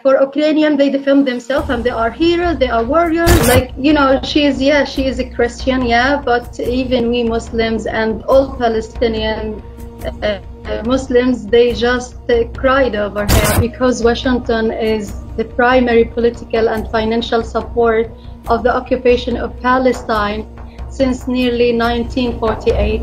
For Ukrainian, they defend themselves and they are heroes, they are warriors. Like, she is a Christian, but even we Muslims and all Palestinian Muslims, they just cried over her because Washington is the primary political and financial support of the occupation of Palestine since nearly 1948.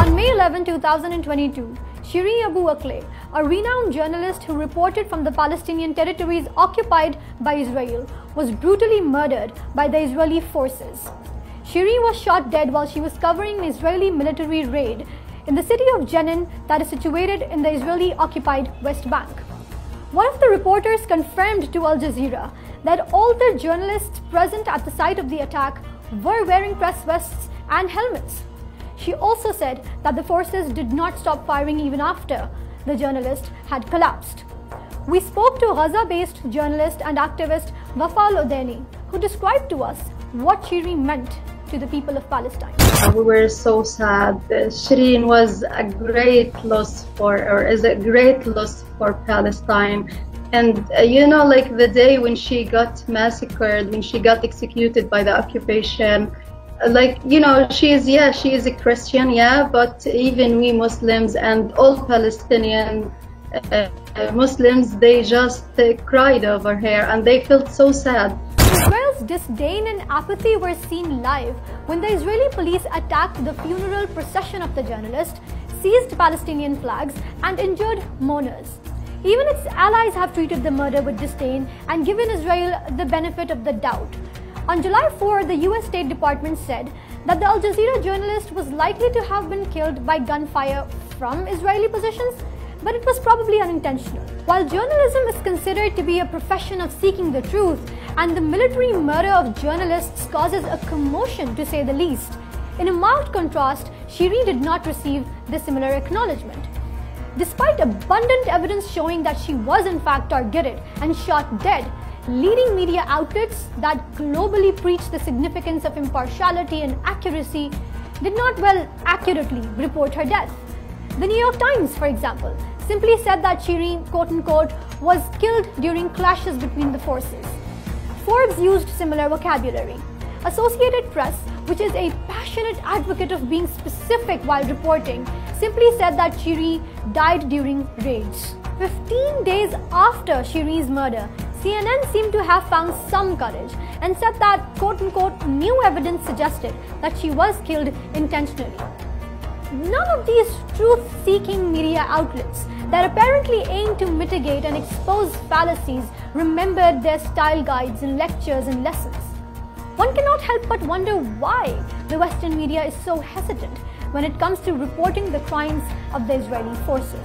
On May 11, 2022, Shireen Abu Akleh, a renowned journalist who reported from the Palestinian territories occupied by Israel, was brutally murdered by the Israeli forces. Shireen was shot dead while she was covering an Israeli military raid in the city of Jenin that is situated in the Israeli-occupied West Bank. One of the reporters confirmed to Al Jazeera that all the journalists present at the site of the attack were wearing press vests and helmets. She also said that the forces did not stop firing even after the journalist had collapsed. We spoke to Gaza-based journalist and activist Wafa al Udainy, who described to us what Shireen meant to the people of Palestine. We were so sad. Shireen was a great loss is a great loss for Palestine. And like the day when she got massacred, when she got executed by the occupation, she is a Christian, but even we Muslims and all Palestinian Muslims, they just cried over her and they felt so sad. Israel's disdain and apathy were seen live when the Israeli police attacked the funeral procession of the journalist, seized Palestinian flags and injured mourners. Even its allies have treated the murder with disdain and given Israel the benefit of the doubt. On July 4, the US State Department said that the Al Jazeera journalist was likely to have been killed by gunfire from Israeli positions, but it was probably unintentional. While journalism is considered to be a profession of seeking the truth, and the military murder of journalists causes a commotion to say the least, in a marked contrast, Shireen did not receive the similar acknowledgement. Despite abundant evidence showing that she was in fact targeted and shot dead, leading media outlets that globally preach the significance of impartiality and accuracy did not accurately report her death. The New York Times, for example, simply said that Shireen, quote-unquote, was killed during clashes between the forces. Forbes used similar vocabulary. Associated Press, which is a passionate advocate of being specific while reporting, simply said that Shireen died during raids. 15 days after Shireen's murder, CNN seemed to have found some courage and said that, quote-unquote, new evidence suggested that she was killed intentionally. None of these truth-seeking media outlets that apparently aim to mitigate and expose fallacies remembered their style guides and lectures and lessons. One cannot help but wonder why the Western media is so hesitant when it comes to reporting the crimes of the Israeli forces.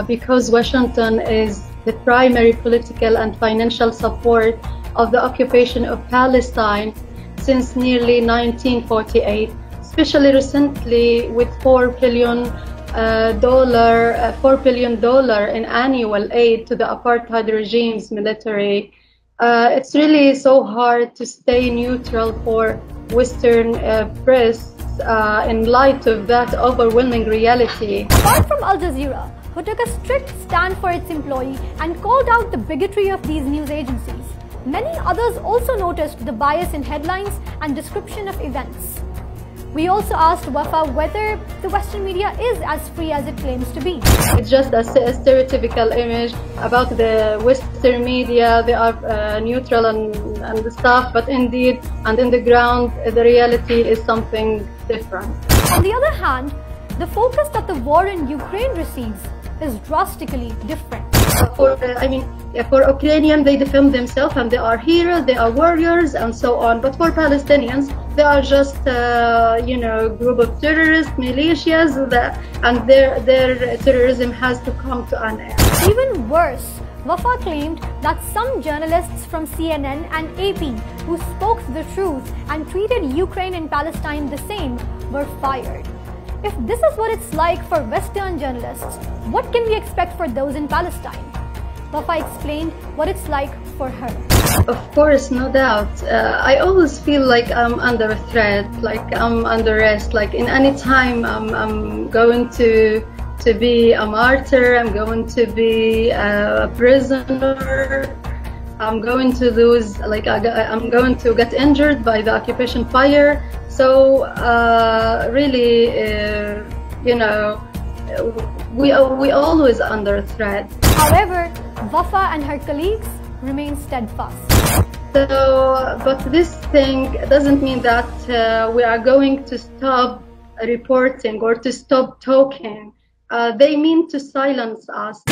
Because Washington is the primary political and financial support of the occupation of Palestine since nearly 1948, especially recently with $4 billion in annual aid to the apartheid regime's military. It's really so hard to stay neutral for Western press in light of that overwhelming reality. Apart from Al Jazeera, who took a strict stand for its employee and called out the bigotry of these news agencies, many others also noticed the bias in headlines and description of events. We also asked Wafa whether the Western media is as free as it claims to be. It's just a stereotypical image about the Western media. They are neutral and stuff, but indeed, and in the ground, the reality is something different. On the other hand, the focus that the war in Ukraine receives is drastically different. For Ukrainian, they defend themselves and they are heroes, they are warriors and so on. But for Palestinians, they are just group of terrorists, militias, and their terrorism has to come to an end. Even worse, Wafa claimed that some journalists from CNN and AP who spoke the truth and treated Ukraine and Palestine the same were fired. If this is what it's like for Western journalists, what can we expect for those in Palestine? Wafa explained what it's like for her. Of course, no doubt. I always feel like I'm under threat, like I'm under arrest. Like in any time, I'm going to be a martyr. I'm going to be a prisoner. I'm going to lose, like I'm going to get injured by the occupation fire. So really, you know, we always under threat. However, Wafa and her colleagues remain steadfast. So, but this thing doesn't mean that we are going to stop reporting or to stop talking. They mean to silence us.